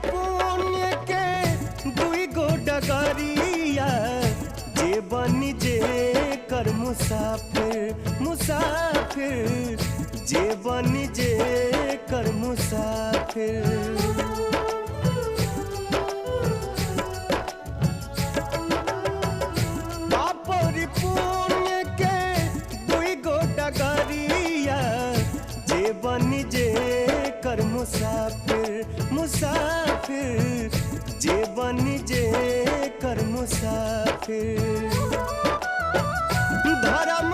पुण्य के दुई गो डगरिया जे बनी जे कर मुसाफिर मुसाफिर जे बनी जे कर मुसाफिर। पुण्य के दुई गो डगरिया जे बनी जे कर मुसाफिर मुसाफिर जे बनी जे कर मुसाफिर। धर्म